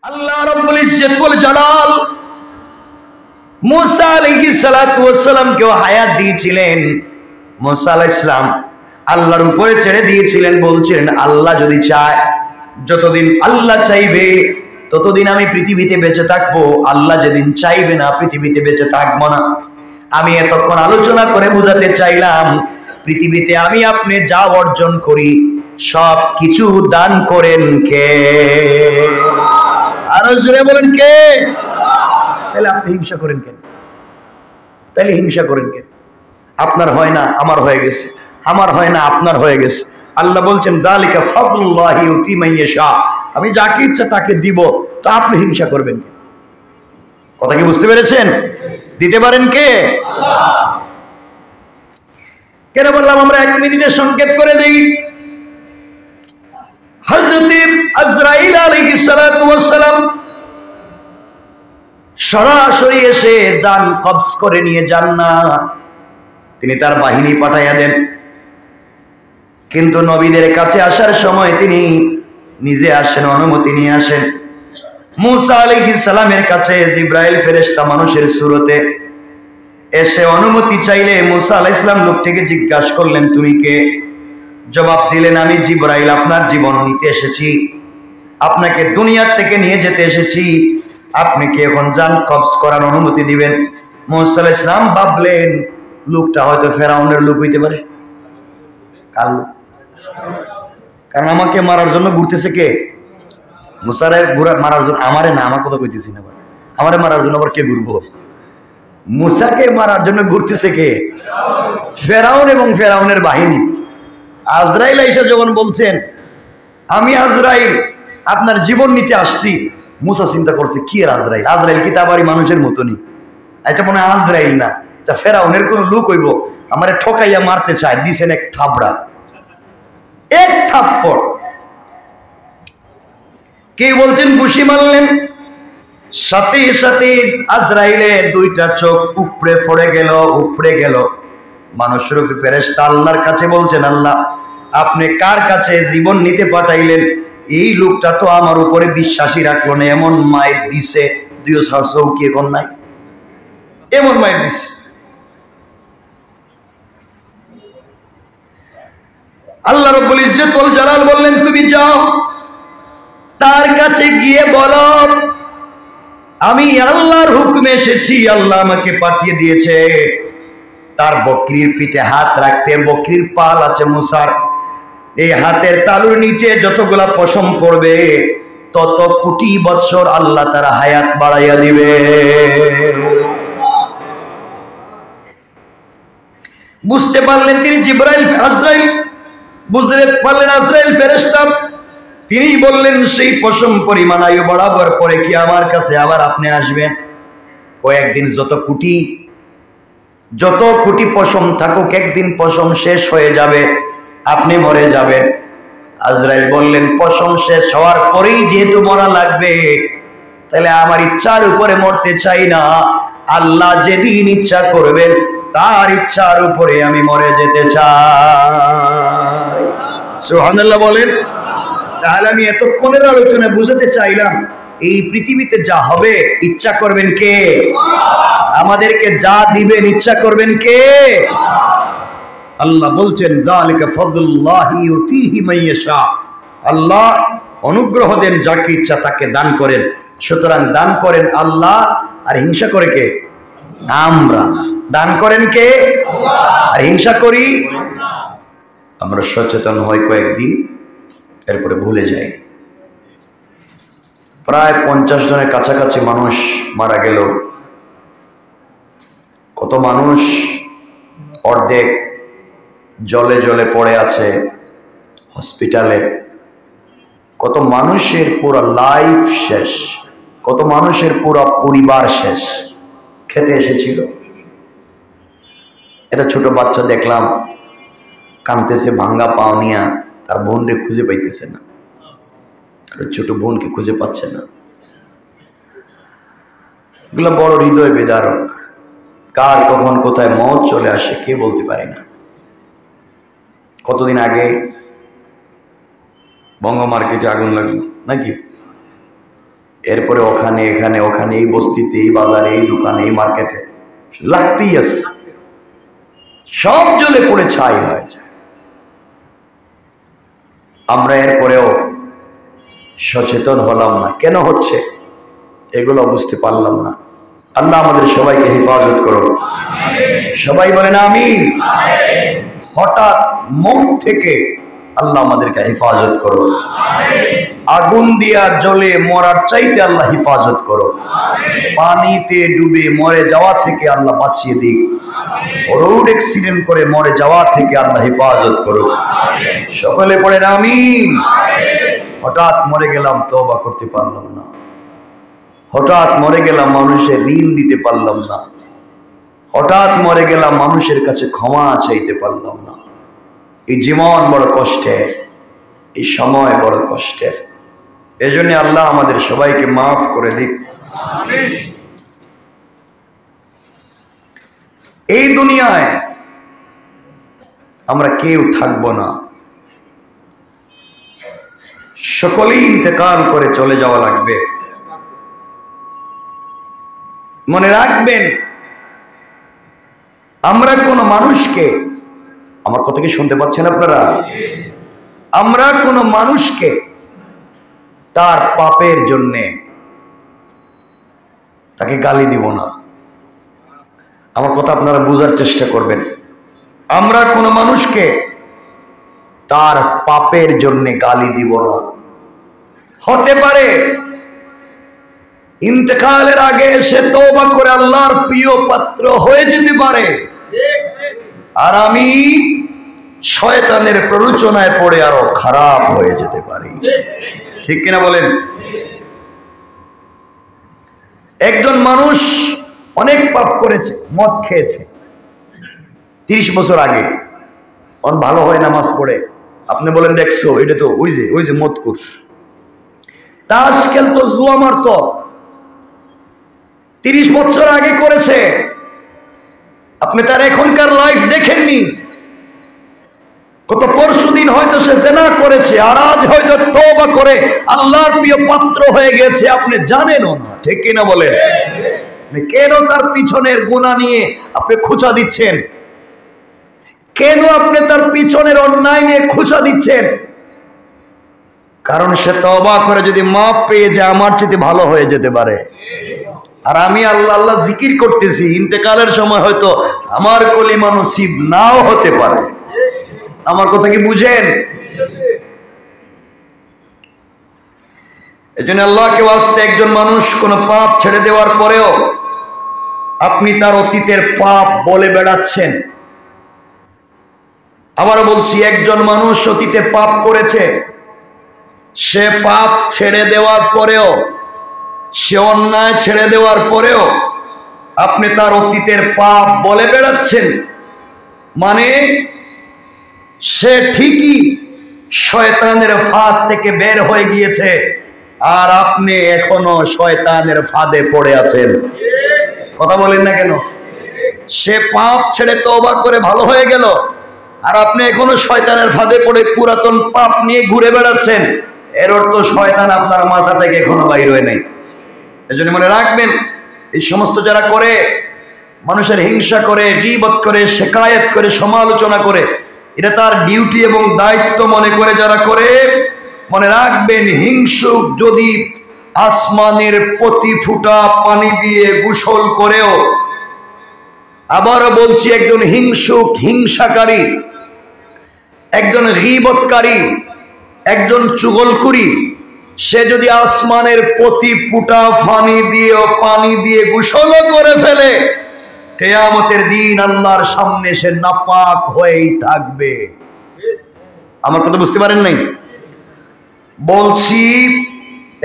আল্লাহ রাব্বুল ইজ্জতুল জালাল মুসা আলাইহিস সালাতু ওয়াস সালামকে হায়াত দিয়েছিলেন। মুসা আলাইহিস সালাম আল্লাহর উপরে ছেড়ে দিয়েছিলেন, বলছিলেন আল্লাহ যদি চায়, যতদিন আল্লাহ চাইবে ততদিন আমি পৃথিবীতে বেঁচে থাকবো, আল্লাহ যেদিন চাইবে না পৃথিবীতে বেঁচে থাকবো না। আমি এতক্ষণ আলোচনা করে বোঝাতে চাইলাম পৃথিবীতে আমি আপনি যা অর্জন করি সব কিছু দান করেন কে? আরো জোরে বলেন কে? তাহলে আপনি হিংসা করেন কেন? তাহলে হিংসা করেন কেন? আপনার হয় না আমার হয়ে গেছে, আমার হয় না আপনার হয়ে গেছে। আল্লাহ বলছেন যালিকা ফাদলুল্লাহি ইউতি মান ইয়াশা, আমি যাকে ইচ্ছা তাকে দিব, তা আপনি হিংসা করবেন কেন? কথা কি বুঝতে পেরেছেন? দিতে পারেন কে? আল্লাহ। কেন বললাম আমরা 1 মিনিটে সংক্ষেপ করে দেই। হযরত আজরাইল আলাইহিস সালাতু ওয়াস সালাম সরাসরি এসে জান কবজ করে নিয়ে যান না, তিনি তার বাহিনী পাঠাইয়া দেন। কিন্তু নবীদের কাছে আসার সময় তিনি নিজে আসেন, অনুমতি নিয়ে আসেন। মুসা আলাইহিস সালামের কাছে জিবরাইল ফেরেশতা মানুষের সুরতে এসে অনুমতি চাইলে মুসা আলাইহিস সালাম লোকটিকে জিজ্ঞাসা করলেন তুমি কে? জবাব দিলেন আমি জিবরাইল, আপনার জীবন নিতে এসেছি, আপনাকে দুনিয়ার থেকে নিয়ে যেতে এসেছি, আপনি কি এখন জান কবজ করার অনুমতি দিবেন? মুসা আলাইহিস সালাম ভাবলেন লোকটা হয়তো ফেরাউনের লোক হইতে পারে, কাল, কারণ আমাকে মারার জন্য ঘুরতেছে কে? মুসারে মারার জন্য, আমারে না, আমার কথা কইতেছি না, আমারে মারার জন্য আবার কে ঘুরবো? মুসাকে মারার জন্য ঘুরতেছে কে? ফেরাউন এবং ফেরাউনের বাহিনী। আজরাইল আইসা যখন বলছেন আমি আজরাইল আপনার জীবন নিতে আসছি, মুসা চিন্তা করছে কি আর আজরাইল, আজরাইল কি তাবারই মানুষের মতনই, এটা মনে হয় আজরাইল না, এটা ফেরাউনের কোন লোক হইব, আমারে ঠকাইয়া মারতে চায়। দিছেন এক থাবড়া, এক থাপ্পড়। কে বলছেন ঘুষি মারলেন, সাথে সাথে আজরাইলের 2টা চোখ উপড়ে পড়ে গেল, উপড়ে গেল। মানুষ রূপী ফেরেশতা আল্লাহর কাছে বলছেন আল্লাহ আপনি কার কাছে জীবন নিতে পাঠাইলেন? এই লোকটা তো আমার উপরে বিশ্বাসী রাখলো না, এমন মায়ের দিছে, 2 চৌকি এখন নাই, এমন মায়ের দিছে। আল্লাহ রাব্বুল ইজ্জতুল জালাল বললেন তুমি যাও, তার কাছে গিয়ে বলো আমি আল্লাহর হুকুমে এসেছি, আল্লাহ আমাকে পাঠিয়ে দিয়েছে। তার বকরির পিঠে হাত রাখতে, বকরির পাল আছে মুসার, এই হাতের তালুর নিচে যতগুলা পশম পড়বে তত কোটি বছর আল্লাহ তার হায়াত বাড়াইয়া দিবে। বুঝতে পারলেন তিনি জিবরাইল, আজরাইল বুঝতে পারলেন আজরাইল ফেরেশতা, তিনি বললেন সেই পশম পরিমাণ আয়ু বাড়াবার পরে কি আমার কাছে আবার আপনি আসবেন? কয়েকদিন যত কোটি পশম থাকুক একদিন পশম শেষ হয়ে যাবে, আপনি মরে যাবেন। আজরাইল বললেন পশম শেষ হওয়ার পরেই যেহেতু মরা লাগবে, তাহলে আমার ইচ্ছার উপরে মরতে চাই না, আল্লাহ যেদিন ইচ্ছা করবেন তার ইচ্ছার উপরে আমি মরে যেতে চাই। সুবহানাল্লাহ বলেন। তাহলে আমি এতক্ষণের আলোচনা বুঝাতে চাইলাম এই পৃথিবীতে যা হবে ইচ্ছা করবেন কে? আমাদেরকে যা দিবেন ইচ্ছা করবেন কে? আল্লাহ বলছেন যালিকা ফাদলুল্লাহি ইউতিহি মান ইয়াশা, আল্লাহ অনুগ্রহ দেন যাকে ইচ্ছা তাকে দান করেন। সুতরাং দান করেন আল্লাহ, আর হিংসা করে কে? আমরা। দান করেন কে? আল্লাহ, আর হিংসা করি আমরা। সচেতন হই কয়েকদিন, এরপরে ভুলে যাই। প্রায় 50 জনের কাছাকাছি মানুষ মারা গেল। কত মানুষ অর্ধেক জলে জলে পড়ে আছে হসপিটালে, কত মানুষের পুরো লাইফ শেষ, কত মানুষের পুরো পরিবার শেষ। খেতে এসেছিল, এটা ছোট বাচ্চা দেখলাম কাঁদতেছে ভাঙ্গা পাও নিয়া, তার বোনকে খুঁজে পাইতেছে না, ছোট বোনকে খুঁজে পাচ্ছে না। এগুলো বড় হৃদয় বিদারক। কার কখন কোথায় মওত চলে আসে কে বলতে পারি না। কতদিন আগে বঙ্গ মার্কেটে আগুন লাগলো নাকি? এরপরে ওখানে এখানে ওখানে, এই বস্তিতে, এই বাজারে, এই দোকানে, এই মার্কেটে লাগতেই আছে, সব জ্বলে পড়ে ছাই হয়ে যায়। আমরা এরপরেও সচেতন হলাম না, কেন হচ্ছে এগুলো বুঝতে পারলাম না। আল্লাহ আমাদের সবাইকে হেফাজত করো, সবাই বলেন আমিন। হঠাৎ মৌত থেকে আল্লাহ আমাদেরকে হেফাজত করো, আগুন দিয়া জ্বলে মরার চাইতে আল্লাহ হেফাজত করো, পানিতে ডুবে মরে যাওয়া থেকে আল্লাহ বাঁচিয়ে দিক, রোড অ্যাক্সিডেন্ট করে মরে যাওয়া থেকে আল্লাহ হেফাজত করো, সকলে পড়েন আমিন। হঠাৎ মরে গেলাম, তওবা করতে পারলাম না, হঠাৎ মরে গেলাম, মানুষের ঋণ দিতে পারলাম না, হঠাৎ মরে গেলাম, মানুষের কাছে ক্ষমা চাইতে পারলাম না। এই জীবন বড় কষ্টের, এই সময় বড় কষ্টের। এজন্য আল্লাহ আমাদের সবাইকে মাফ করে দিক। এই দুনিয়ায় আমরা কেউ থাকবো না, সকলেই ইন্তেকাল করে চলে যাওয়া লাগবে। মনে রাখবেন, আমরা কোন মানুষকে, আমার কথা কি শুনতে পাচ্ছেন আপনারা? আমরা কোন মানুষকে তার পাপের জন্যে তাকে গালি দিব না। আমার কথা আপনারা বোঝার চেষ্টা করবেন। আমরা কোন মানুষকে তার পাপের জন্যে গালি দিব না। হতে পারে ইন্তেকালের আগে সে তওবা করে আল্লাহর প্রিয় পাত্র হয়ে যেতে পারে, আর আমি শয়তানের প্ররোচনায় পড়ে আরো খারাপ হয়ে যেতে পারি, ঠিক কিনা বলেন? একজন মানুষ অনেক পাপ করেছে, মদ খেয়েছে 30 বছর আগে, অন ভালো হয় নামাজ পড়ে, আপনি বলেন দেখছো এটা তো ওই যে মদ কুস, তাস খেলতো, জুয়া মারতো, 30 বছর আগে করেছে। আপনি তার এখনকার লাইফ দেখেননি। কত পরশুদিন হয়তো সে জিনা করেছে, আর আজ হয়তো তওবা করে আল্লাহর প্রিয় পাত্র হয়ে গেছে, আপনি জানেনও না, ঠিক কিনা বলেন? কেন তার পিছনের গুনাহ নিয়ে আপনি খোঁচা দিচ্ছেন? কেন আপনি তার পিছনের অন্যায় নিয়ে খোঁচা দিচ্ছেন? কারণ সে তওবা করে যদি মাপ পেয়ে যায়, আমার চেয়ে ভালো হয়ে যেতে পারে। আর আমি আল্লাহ আল্লাহ জিকির করতেছি, ইন্তেকালের সময় হয়তো আমার কলিমা নসিব নাও হতে পারে। আমার কথা কি বুঝেন? এজন্য আল্লাহকে ওয়াস্তে একজন মানুষ কোন পাপ ছেড়ে দেওয়ার পরেও আপনি তার অতীতের পাপ বলে বেড়াচ্ছেন। আবার বলছি, একজন মানুষ অতীতে পাপ করেছে, সে পাপ ছেড়ে দেওয়ার পরেও, সে অন্যায় ছেড়ে দেওয়ার পরেও আপনি তার অতীতের পাপ বলে বেড়াচ্ছেন, মানে সে ঠিকই শয়তানের ফাঁদ থেকে বের হয়ে গিয়েছে, আর আপনি এখনো শয়তানের ফাঁদে পড়ে আছেন। কথা বলেন না কেন? সে পাপ ছেড়ে তওবা করে ভালো হয়ে গেল, আর আপনি এখনো শয়তানের ফাঁদে পড়ে পুরাতন পাপ নিয়ে ঘুরে বেড়াচ্ছেন। এর অর্থ শয়তান আপনার মাথা থেকে এখনো বাইর হয় নাই। এজন্য মনে রাখবেন, এই সমস্ত যারা করে, মানুষের হিংসা করে, গীবত করে, শিকায়েত করে, সমালোচনা করে, এটা তার ডিউটি এবং দায়িত্ব মনে করে যারা করে, মনে রাখবেন, হিংসুক যদি আসমানের প্রতি ফুটা পানি দিয়ে গোসল করেও, আবারও বলছি, একজন হিংসুক, হিংসাকারী, একজন গীবতকারী, একজন চুগলখুরি, সে যদি আসমানের প্রতি ফুটা পানি দিয়ে গোসলও করে ফেলে, কিয়ামতের দিন আল্লাহর সামনে সে নাপাক হয়েই থাকবে। আমার কথা বুঝতে পারেন নাই? বলছি,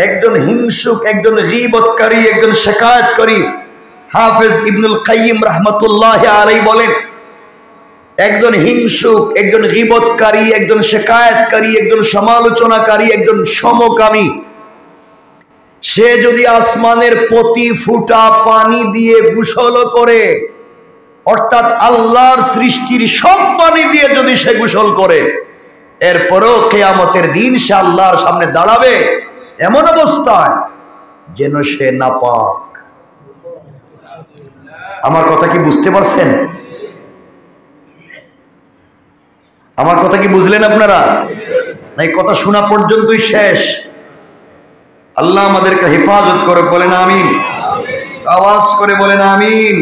একজন হিংসুক, একজন গীবতকারী, একজন শিকায়েতকারী, হাফেজ ইবনুল কাইয়িম রাহমাতুল্লাহি আলাইহি বলেন, একজন হিংসুক, একজন গীবতকারী, একজন শিকায়েতকারী, একজন সমালোচনাকারী, একজন সমকামী, সে যদি আসমানের প্রতি ফুটা পানি দিয়ে গোসল করে, অর্থাৎ আল্লাহর সৃষ্টির সব পানি দিয়ে যদি সে গোসল করে, এরপরও কিয়ামতের দিন সে আল্লাহর সামনে দাঁড়াবে এমন অবস্থায় যেন সে নাপাক। আমার কথা কি বুঝতে পারছেন? আমার কথা কি বুঝলেন আপনারা? এই কথা শোনা পর্যন্তই শেষ। আল্লাহ আমাদেরকে হেফাজত করে, বলেন আমিন। আওয়াজ করে বলেন আমিন।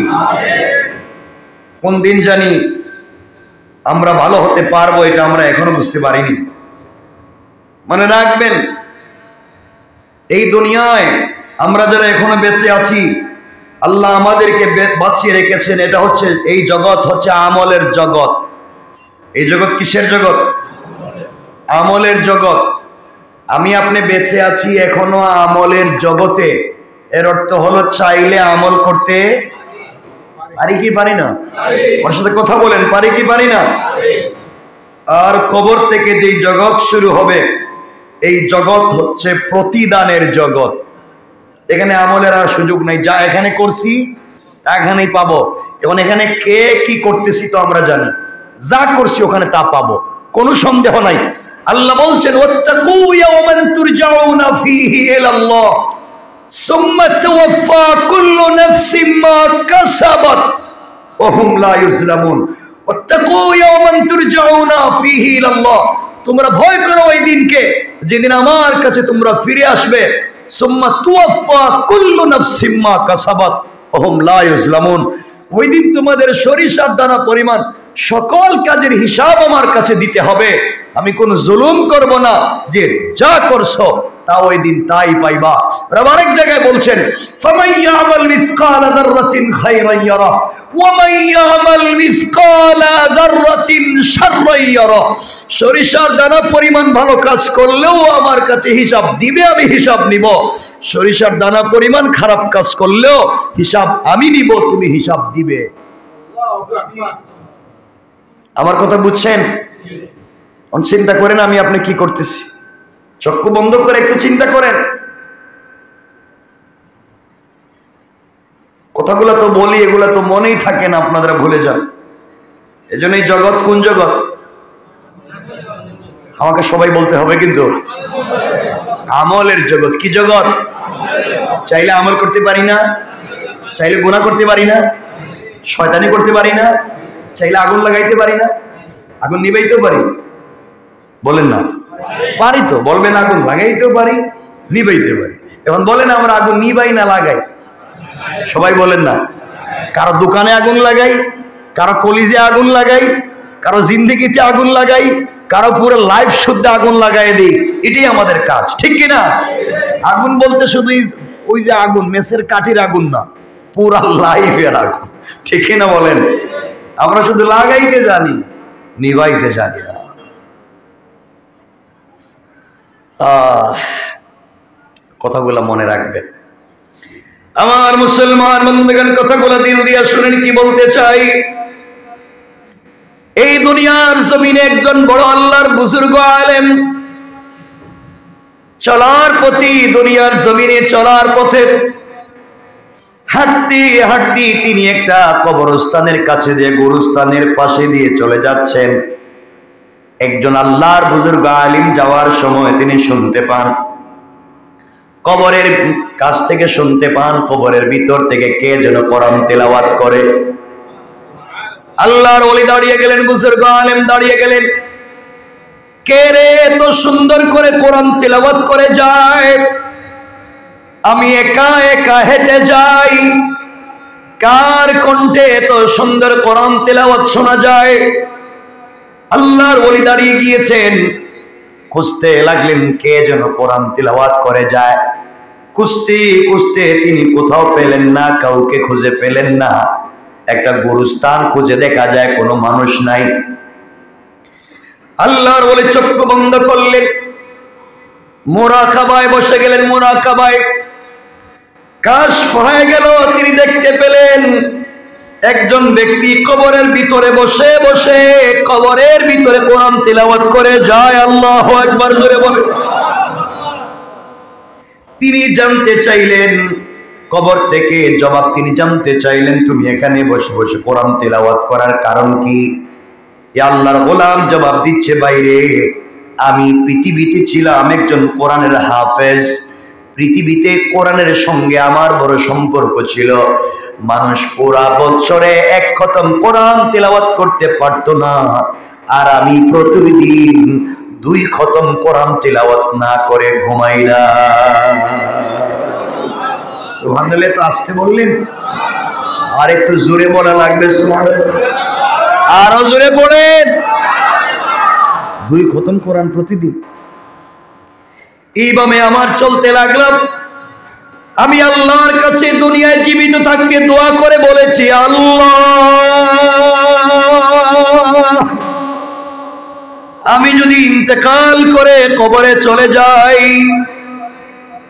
কোন দিন জানি আমরা ভালো হতে পারবো এটা আমরা এখনো বুঝতে পারিনি। মনে রাখবেন, এই দুনিয়ায় আমরা যারা এখনো বেঁচে আছি, আল্লাহ আমাদেরকে বাঁচিয়ে রেখেছেন। এটা হচ্ছে, এই জগৎ হচ্ছে আমলের জগৎ। এই জগৎ কিসের জগৎ? আমলের জগৎ। আমি আপনি বেঁচে আছি এখনো আমলের জগতে। এর অর্থ হলো চাইলে আমল করতে পারি কি পারি না? ওর সাথে কথা বলেন, পারি কি পারি না? আর কবর থেকে যেই জগৎ শুরু হবে, এই জগৎ হচ্ছে প্রতিদানের জগৎ। এখানে আমলের আর সুযোগ নাই। যা এখানে করছি তা এখানেই পাবো। এবং এখানে কে কি করতেছি তো আমরা জানি। যা করছি ওখানে তা পাবো, কোনো সন্দেহ নাই। আল্লাহ বলছেন, ওয়াত্তাকু ইয়াওমান তুরজাউনা ফীহি ইলাল্লাহ সুম্মা তুওয়াফা কুল্লু নাফসিন মা কাসাবাত ওয়া হুম লা ইউজলামুন। ওয়াত্তাকু ইয়াওমান তুরজাউনা ফীহি ইলাল্লাহ, তোমরা ভয় করো ওই দিনকে যেদিন আমার কাছে তোমরা ফিরে আসবে। সুম্মা তুওয়াফা কুল্লু নাফসিন মা কাসাবাত ওয়া হুম লা ইউজলামুন। ওই দিন তোমাদের সরিষার দানা পরিমাণ সকল কাজের হিসাব আমার কাছে দিতে হবে। আমি কোন জুলুম করব না, যে যা করছো তা ওই দিন তাই পাইবা। আরেক জায়গায় বলছেন, ফামান ইয়ামাল মিসকালা যাররাতিন খায়রান ইয়ারা ওয়া মান ইয়ামাল মিসকালা যাররাতিন শাররান ইয়ারা। সরিষার দানা পরিমাণ ভালো কাজ করলেও আমার কাছে হিসাব দিবে, আমি হিসাব নিব। সরিষার দানা পরিমাণ খারাপ কাজ করলেও হিসাব আমি নিব, তুমি হিসাব দিবে। আমার কথা বুঝছেন? চিন্তা করেন আমি আপনি কি করতেছি। চক্ষু বন্ধ করে একটু চিন্তা করেন। কথাগুলো তো বলি, এগুলা তো মনেই থাকে না, আপনারা ভুলে যান। এজন্য এই জগৎ কোন জগৎ? আমাকে সবাই বলতে হবে কিন্তু, আমলের জগৎ। কি জগৎ? চাইলে আমল করতে পারি না, চাইলে গুনাহ করতে পারি না, শয়তানি করতে পারি না, চাইলে আগুন লাগাইতে পারি না, আগুন নিবাইতেও পারি। বলেন না পারি তো? বলবেন আগুন লাগাইতেও পারি, নিবাইতে পারি। এখন বলেন আমরা আগুন নিবাই না লাগাই? সবাই বলেন না। কারো দোকানে আগুন লাগাই, কারো কলিজে আগুন লাগাই, কারো জিন্দেগিতে আগুন লাগাই, কারো পুরো লাইফ শুদ্ধ আগুন লাগাই দিই। এটাই আমাদের কাজ, ঠিক কিনা? আগুন বলতে শুধু ওই যে আগুন মেসের কাঠির আগুন না, পুরা লাইফের আগুন, ঠিক কিনা বলেন? আমরা শুধু লাগাইতে জানি, নিভাইতে জানি না। কথাগুলো মনে রাখবেন আমার মুসলমান বন্ধুগণ। কথাগুলো দিল দিয়া শুনেন কি বলতে চাই। এই দুনিয়ার জমিনে একজন বড় আল্লাহর বুজুর্গ আলেম চলার পথে, দুনিয়ার জমিনে চলার পথে হাঁটতে হাঁটতে তিনি একটা কবরস্থানের কাছে দিয়ে, গোরস্থানের পাশে দিয়ে চলে যাচ্ছেন। একজন আল্লাহর বুজুর্গ আলিম যাওয়ার সময় তিনি শুনতে পান, কবরের কাছ থেকে শুনতে পান, কবরের ভিতর থেকে কে যেন কোরআন তেলাওয়াত করে। আল্লাহর ওলি দাঁড়িয়ে গেলেন, বুজুর্গ আলেম দাঁড়িয়ে গেলেন। কে রে এত সুন্দর করে কোরআন তেলাওয়াত করে যায়? আমি একা একা হেঁটে যাই, কার কণ্ঠে এত সুন্দর কোরআন তেলাওয়াত শোনা যায়? আল্লাহর ওলি দাঁড়িয়ে গিয়েছেন, খুঁজতে লাগলেন কে যেন কোরআন তিলাওয়াত করে যায়। খুঁজতে খুঁজতে তিনি কোথাও পেলেন না, কাউকে খুঁজে পেলেন না। একটা গোরস্থান খুঁজে দেখা যায় কোনো মানুষ নাই। আল্লাহর ওলি চক্ষু বন্ধ করলেন, মুরাকাবায় বসে গেলেন। মুরাকাবায় কাশফ হয়ে গেল, তিনি দেখতে পেলেন একজন ব্যক্তি কবরের ভিতরে বসে বসে কবরের ভিতরে কোরআন তিলাওয়াত করে যায়। আল্লাহু আকবার জোরে বলে। তিনি জানতে চাইলেন, কবর থেকে জবাব তিনি জানতে চাইলেন, তুমি এখানে বসে বসে কোরআন তিলাওয়াত করার কারণ কি? আল্লাহর গোলাম জবাব দিচ্ছে, বাইরে আমি পৃথিবীতে ছিলাম একজন কোরআনের হাফেজ, পৃথিবীতে কোরআনের সঙ্গে আমার বড় সম্পর্ক ছিল। মানুষ পুরা বছরে 1 খতম কোরআন তেলাওয়াত করতে পারতো না, আর আমি প্রতিদিন 2 খতম কোরআন তেলাওয়াত না করে ঘুমাই না। সুবহানাল্লাহ। তো আসতে বললেন, আর একটু জোরে বলা লাগবে সুবহানাল্লাহ, আরো জোরে পড়েন। 2 খতম কোরআন প্রতিদিন। এইভাবে আমার চলতে লাগলাম। আমি আল্লাহর কাছে দুনিয়ায় জীবিত থাকতে দোয়া করে বলেছি, আল্লাহ, আমি যদি ইন্তেকাল করে কবরে চলে যাই,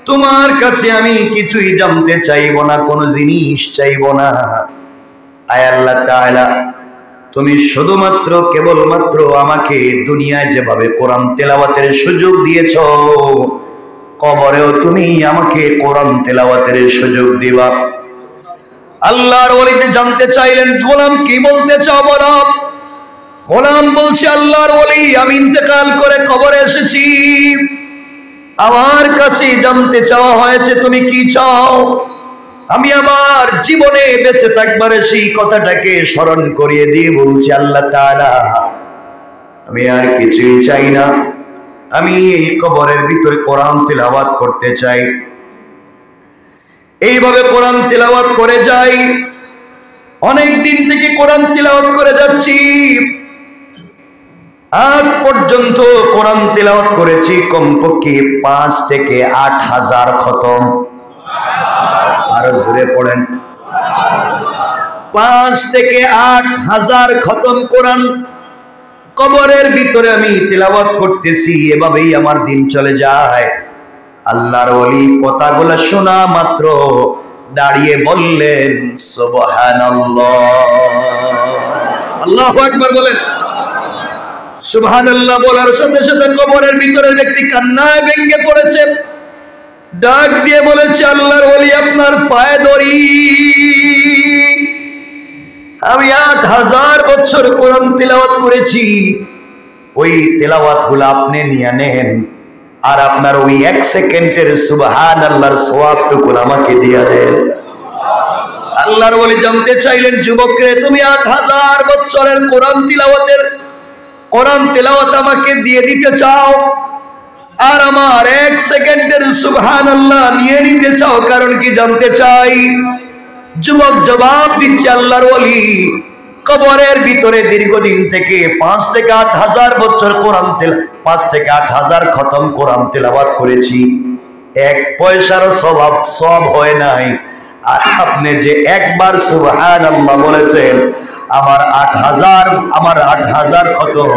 তোমার কাছে আমি কিছুই জানতে চাইবো না, কোনো জিনিস চাইবো না। আয় আল্লাহ তাআলা, তুমি শুধুমাত্র কেবলমাত্র আমাকে দুনিয়ায় যেভাবে কোরআন তেলাওয়াতের সুযোগ দিয়েছো, কবরেও তুমি আমাকে কোরআন তেলাওয়াতের সুযোগ দিবা। আল্লাহর ওলিতে জানতে চাইলেন, গোলাম কি বলতে চাও বলো। গোলাম বলছে, আল্লাহর ওলি, আমি ইন্তেকাল করে কবরে এসেছি, আমার কাছে জানতে চাওয়া হয়েছে তুমি কি চাও। আমি আমার জীবনে বেঁচে থাকবার সেই কথাটাকে স্মরণ করিয়ে দিয়ে বলছি, আল্লাহ তাআলা, আমি আর কিছুই চাই না, আমি এই কবরের ভিতরে কোরআন তেলাওয়াত করতে চাই। এইভাবে কোরআন তেলাওয়াত করে যাই। অনেক দিন থেকে কোরআন তেলাওয়াত করে যাচ্ছি, আজ পর্যন্ত কোরআন তেলাওয়াত করেছি কমপক্ষে 5 থেকে 8 হাজার খতম। আরো জোরে পড়েন। 5 থেকে 8 হাজার খতম কোরআন কবরের ভিতরে আমি তেলাওয়াত করতেছি। এভাবেই আমার দিন চলে যায়। আল্লাহর ওলি কথাগুলো শোনা মাত্র দাঁড়িয়ে বললেন, সুবহানাল্লাহ। আল্লাহু আকবার বলেন। সুবহানাল্লাহ বলার সাথে সাথে কবরের ভিতরের ব্যক্তি কান্নায় ভেঙে পড়েছে, ডাক দিয়ে বলেছে, আল্লাহর ওলি, আপনার পায়ে ধরি, আমি 8000 বছর কোরআন তেলাওয়াত করেছি, ওই তেলাওয়াত গুলো আপনি নিয়ে নেন, আর আপনার ওই 1 সেকেন্ডের সুবহানাল্লাহর সওয়াবটুকু আমাকে দিয়ে দেন। আল্লাহর ওলি জানতে চাইলেন, যুবকরে, তুমি 8000 বছরের কোরআন তেলাওয়াত আমাকে দিয়ে দিতে চাও, আর আমার 1 সেকেন্ডের সুবহানাল্লাহ নিয়ে নিতে চাও, কারণ কি জানতে চাই। যুবক জবাব দিচ্ছে, আল্লাহর ওলি, কবরের ভিতরে দীর্ঘদিন থেকে 5 থেকে 8 হাজার বছর 5 থেকে 8 হাজার খতম কোরআন তেলাওয়াত করেছি, 1 পয়সারও সওয়াব হয় নাই। আর আপনি যে একবার সুবহানাল্লাহ বলেছেন, আমার 8000 খতম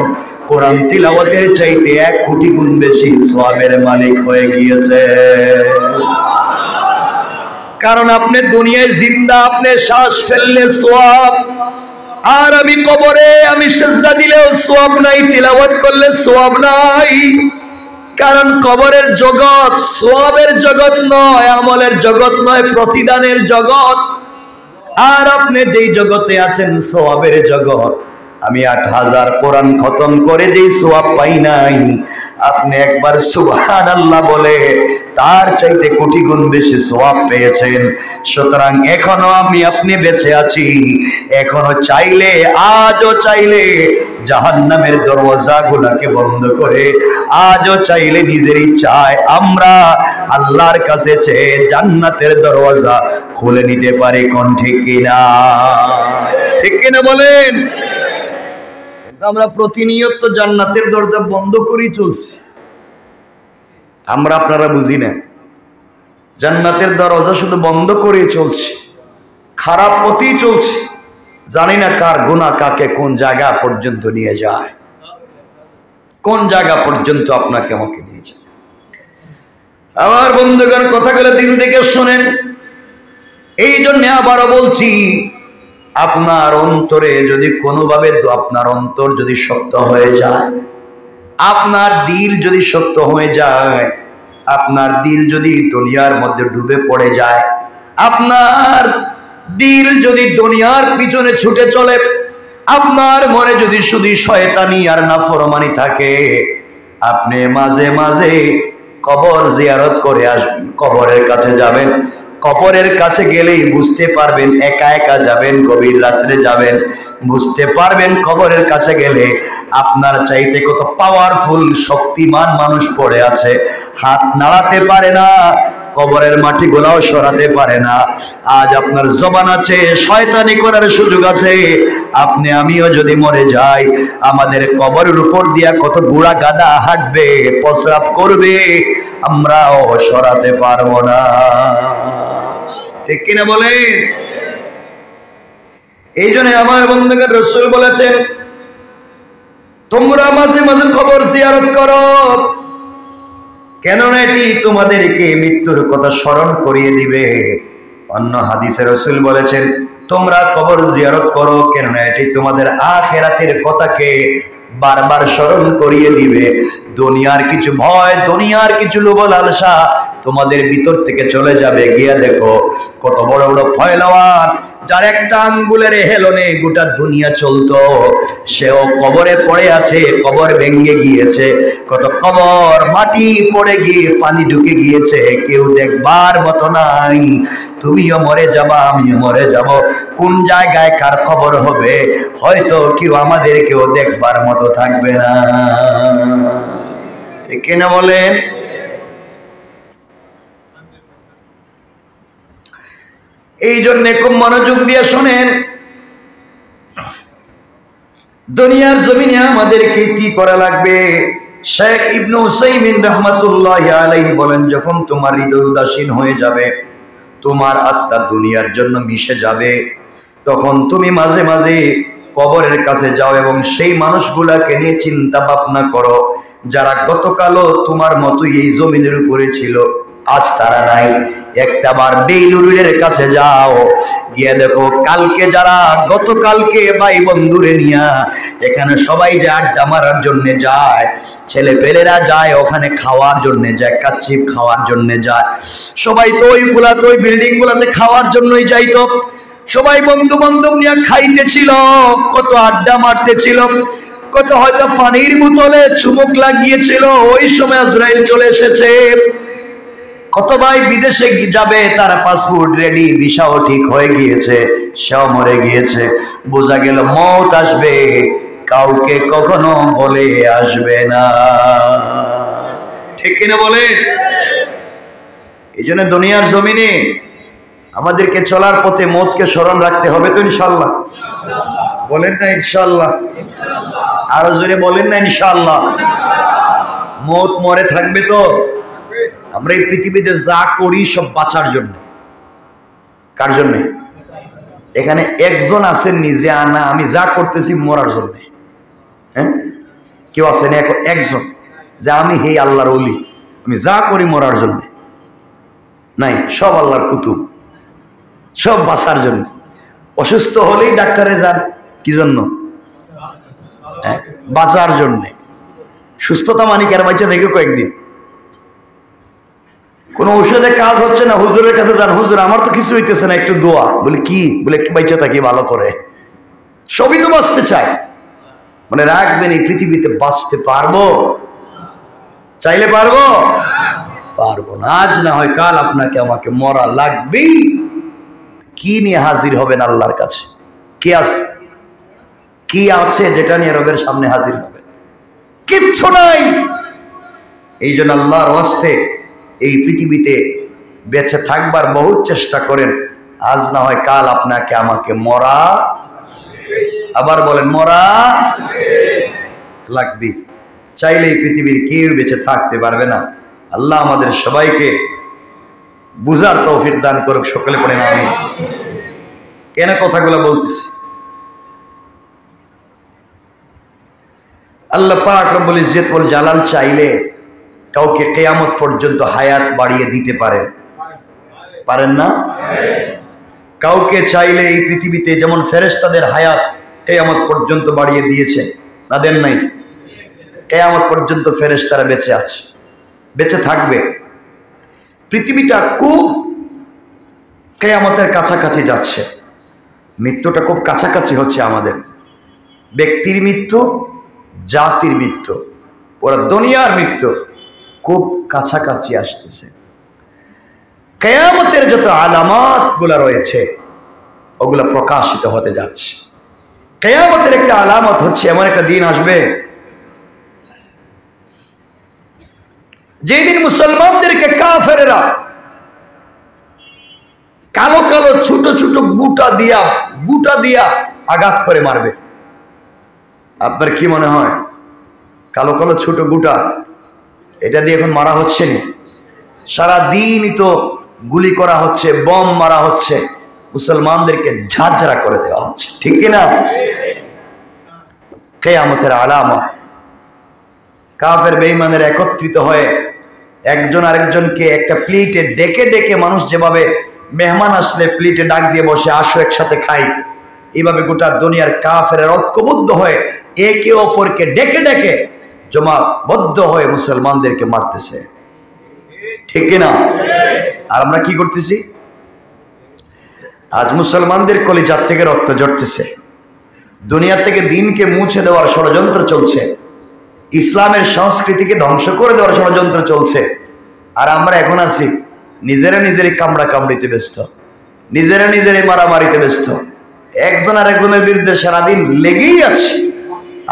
কোরআন তিলাওয়াতের চাইতে 1 কোটি গুণ বেশি সওয়াবের মালিক হয়ে গিয়েছে। কারণ আপনি দুনিয়ায় জিন্দা, আপনি শ্বাস ফেললে সওয়াব, আর আমি কবরে আমি সিজদা দিলেও সওয়াব নাই, তিলাওয়াত করলে সওয়াব নাই। কারণ কবরের জগৎ সওয়াবের জগৎ নয়, আমলের জগৎ নয়, প্রতিদানের জগৎ। আর আপনি যেই জগতে আছেন সওয়াবের জগৎ, আমি 8000 কোরআন খতম করে যেই সওয়াব পাই নাই, আপনি একবার সুবহানাল্লাহ বলে তার চাইতে কোটি গুণ বেশি সওয়াব পেয়েছেন। সুতরাং এখনো আপনি বেঁচে আছি, এখনো চাইলে, আজও চাইলে জাহান্নামের দরওয়াজাগুলোকে বন্ধ করে, আজও চাইলে নিজের ইচ্ছায় আমরা আল্লাহর কাছে চেয়ে জান্নাতের দরওয়াজা খুলে নিতে পারি। কোন ঠিক কিনা? ঠিক কিনা বলেন? আমরা প্রতিনিয়ত জান্নাতের দরজা বন্ধ করেই চলছি। আমরা আপনারা বুঝি না, জান্নাতের দরজা শুধু বন্ধ করেই চলছি, খারাপ পথেই চলছি। জানি না কার গুনাহ কাকে কোন জায়গা পর্যন্ত নিয়ে যায়, কোন জায়গা পর্যন্ত আপনাকে আমাকে নিয়ে যায়। আমার বন্ধুগণ, কথাগুলো দিল থেকে শোনেন। এই জন্য আবারও বলছি, আপনার অন্তরে যদি কোনোভাবে, আপনার অন্তর যদি শক্ত হয়ে যায়, আপনার দিল যদি শক্ত হয়ে যায়, আপনার দিল যদি দুনিয়ার মধ্যে ডুবে পড়ে যায়, আপনার দিল যদি দুনিয়ার পিছনে ছুটে চলে, আপনার মনে যদি শুধু শয়তানি আর নাফরমানি থাকে, আপনি মাঝে মাঝে কবর জিয়ারত করে আসবেন, কবরের কাছে যাবেন। কবরের কাছে গেলেই বুঝতে পারবেন, একা একা যাবেন, গভীর রাত্রে যাবেন, বুঝতে পারবেন কবরের কাছে গেলে আপনার চাইতে কত পাওয়ারফুল শক্তিমান মানুষ পড়ে আছে, হাত নাড়াতে পারে না, কবরের মাটি গোলাও সরাতে পারে না। আজ আপনার জবান আছে, শয়তানি করার সুযোগ আছে। আপনি আমিও যদি মরে যাই, আমাদের কবরের উপর দিয়া কত গুড়া গাদা হাঁটবে, প্রস্রাব করবে, আমরাও সরাতে পারবো না। ঠিক কিনা বলেন? এই জন্য আমার বন্ধুকে রাসূল বলেছেন, তোমরা মাঝে মাঝে কবর জিয়ারত করো, কেননা এটি তোমাদেরকে মৃত্যুর কথা স্মরণ করিয়ে দিবে। অন্য হাদিসে রাসূল বলেছেন, তোমরা কবর জিয়ারত করো, কেননা এটি তোমাদের আখিরাতের কথাকে বারবার স্মরণ করিয়ে দিবে। দুনিয়ার কিছু ভয়, দুনিয়ার কিছু লোভ লালসা তোমাদের ভিতর থেকে চলে যাবে। গিয়া দেখো কত বড় বড় ফয়লাওয়ান, যার একটা আঙ্গুলের হেলনে গোটা দুনিয়া চলতো, সেও কবরে পড়ে আছে, কবর ভেঙে গিয়েছে, কত কবর মাটি পড়ে গিয়ে পানি ঢুকে গিয়েছে, কেউ দেখবার মতো নাই। তুমিও মরে যাবা, আমিও মরে যাব, কোন জায়গায় কার খবর হবে হয়তো কেউ আমাদেরকেও দেখবার মতো থাকবে না। ঠিক না বলেন? এই জন্য খুব মনোযোগ দিয়ে শোনেন, দুনিয়ার জমিনে আমাদেরকে কি করা লাগবে। শেখ ইবনে উসাইমিন রাহমাতুল্লাহি আলাইহি বলেন, যখন তোমার হৃদয় উদাসীন হয়ে যাবে, তোমার আত্মা দুনিয়ার জন্য মিশে যাবে, তখন তুমি মাঝে মাঝে কবরের কাছে যাও এবং সেই মানুষগুলাকে নিয়ে চিন্তা ভাবনা করো, যারা গতকালও তোমার মতোই এই জমিনের উপরে ছিল, আজ তারা নাই। একটাবার বেইলুরের কাছে যাও, গিয়ে দেখো কালকে যারা গতকালকে ভাই বন্ধুরে নিয়া এখানে সবাই যে আড্ডা মারার জন্য যায়, ছেলে পেলেরা যায় ওখানে খাওয়ার জন্য যায়, কাচ্চি খাওয়ার জন্য যায়, সবাই তো ওইগুলাতে ওই বিল্ডিং গুলাতে খাওয়ার জন্যই যাইতো, সবাই বন্ধু বান্ধব নিয়ে খাইতেছিল, কত আড্ডা মারতেছিল, কত হয়তো পানির বোতলে চুমুক লাগিয়েছিল, ওই সময় আজরাইল চলে এসেছে। কত ভাই বিদেশে যাবে, তার পাসপোর্ট রেডি, ভিসাও ঠিক হয়ে গিয়েছে, সেও মরে গিয়েছে। বোঝা গেল মওত আসবে, কাউকে কখনো বলে আসবে না। ঠিক কিনা বলে? এই জন্য দুনিয়ার জমিনে আমাদেরকে চলার পথে মওতকে স্মরণ রাখতে হবে তো ইনশাআল্লাহ। বলেন না ইনশাআল্লাহ? আরো জোরে বলেন না ইনশাআল্লাহ? মওত মরে থাকবে তো। আমরা এই পৃথিবীতে যা করি সব বাঁচার জন্য। কার জন্য? এখানে একজন আছেন নিজে আনা, আমি যা করতেছি মরার জন্য। হ্যাঁ, কেউ আছেন এখন একজন যে আমি হে আল্লাহর ওলি, আমি যা করি মরার জন্য? নাই, সব আল্লাহর কুতুব, সব বাঁচার জন্য। অসুস্থ হলেই ডাক্তারে যান কি জন্য? হ্যাঁ, বাঁচার জন্য। সুস্থতা মানে কি আর বাঁচা থেকে কয়েকদিন, কোন ঔষধে কাজ হচ্ছে না, হুজুরের কাছে যান, হুজুর আমার তো কিছু হইতেছে না, একটু দোয়া। বলে কি? বলে একটু বাঁচা থাকি ভালো করে। সবই তো বাঁচতে চায়। মানে রাখবেন, এই পৃথিবীতে বাঁচতে পারবো? চাইলে পারবো? পারবো না। আজ না হয় কাল আপনাকে আমাকে মরা লাগবেই। কি নিয়ে হাজির হবেন আল্লাহর কাছে? কি আছে যেটা নিয়ে রবের সামনে হাজির হবে? কিচ্ছু নাই। এই জন্য আল্লাহর ওয়াস্তে এই পৃথিবীতে বেঁচে থাকবার বহুত চেষ্টা করেন। আজ না হয় কাল আপনাকে আমাকে মরা, আবার বলেন মরা লাগবে। চাইলে এই পৃথিবীর কেউ বেঁচে থাকতে পারবে না। আল্লাহ আমাদের সবাইকে বুঝার তৌফিক দান করুক। সকলে পড়েন আমিন। কেন কথাগুলো বলতেছি? আল্লাহ পাক রব্বুল ইজ্জত ওয়াল জালাল চাইলে কাউকে কিয়ামত পর্যন্ত হায়াত বাড়িয়ে দিতে পারেন, পারেন না? কাউকে চাইলে এই পৃথিবীতে যেমন ফেরেশতাদের হায়াত কিয়ামত পর্যন্ত বাড়িয়ে দিয়েছেন, তাদের নাই। কিয়ামত পর্যন্ত ফেরেশতারা বেঁচে আছে, বেঁচে থাকবে। পৃথিবীটা খুব কিয়ামতের কাছাকাছি যাচ্ছে। মৃত্যুটা খুব কাছাকাছি হচ্ছে আমাদের। ব্যক্তির মৃত্যু, জাতির মৃত্যু, পুরো দুনিয়ার মৃত্যু। খুব কাছাকাছি আসতেছে। কিয়ামতের যত আলামত গুলা রয়েছে ওগুলা প্রকাশিত হতে যাচ্ছে। কিয়ামতের একটা আলামত হচ্ছে এমন একটা দিন আসবে যেদিন মুসলমানদেরকে কাফেরেরা কালো কালো ছোট ছোট গুটা দিয়া আঘাত করে মারবে। আপনার কি মনে হয় কালো কালো ছোট গুটা এটা দিয়ে এখন মারা হচ্ছে না? সারা দিনই তো গুলি করা হচ্ছে, বম মারা হচ্ছে, মুসলমানদেরকে ঝাঁঝরা করে দেওয়া হচ্ছে, ঠিক কিনা? কিয়ামতের আলামত। কাফের বেঈমানের একত্রিত হয়ে একজন আরেকজনকে একটা প্লেটে ডেকে ডেকে, মানুষ যেভাবে মেহমান আসলে প্লেটে ডাক দিয়ে বসে আসো একসাথে খাই, এইভাবে গোটা দুনিয়ার কাফেরের ঐক্যবদ্ধ হয়ে একে অপরকে ডেকে ডেকে জমাবদ্ধ হয়ে মুসলমানদেরকে মারতেছে, ঠিক কিনা? আর আমরা কি করতেছি? আজ মুসলমানদের কলিজার থেকে রক্ত ঝরতেছে, দুনিয়া থেকে দিনকে মুছে দেওয়ার ষড়যন্ত্র চলছে, ইসলামের সংস্কৃতিকে ধ্বংস করে দেওয়ার ষড়যন্ত্র চলছে। আর আমরা এখন আছি নিজেরাই কামড়া কামড়িতে ব্যস্ত, নিজেরাই মারামারিতে ব্যস্ত, একজন আর একজনের বিরুদ্ধে সারাদিন লেগেই আছে।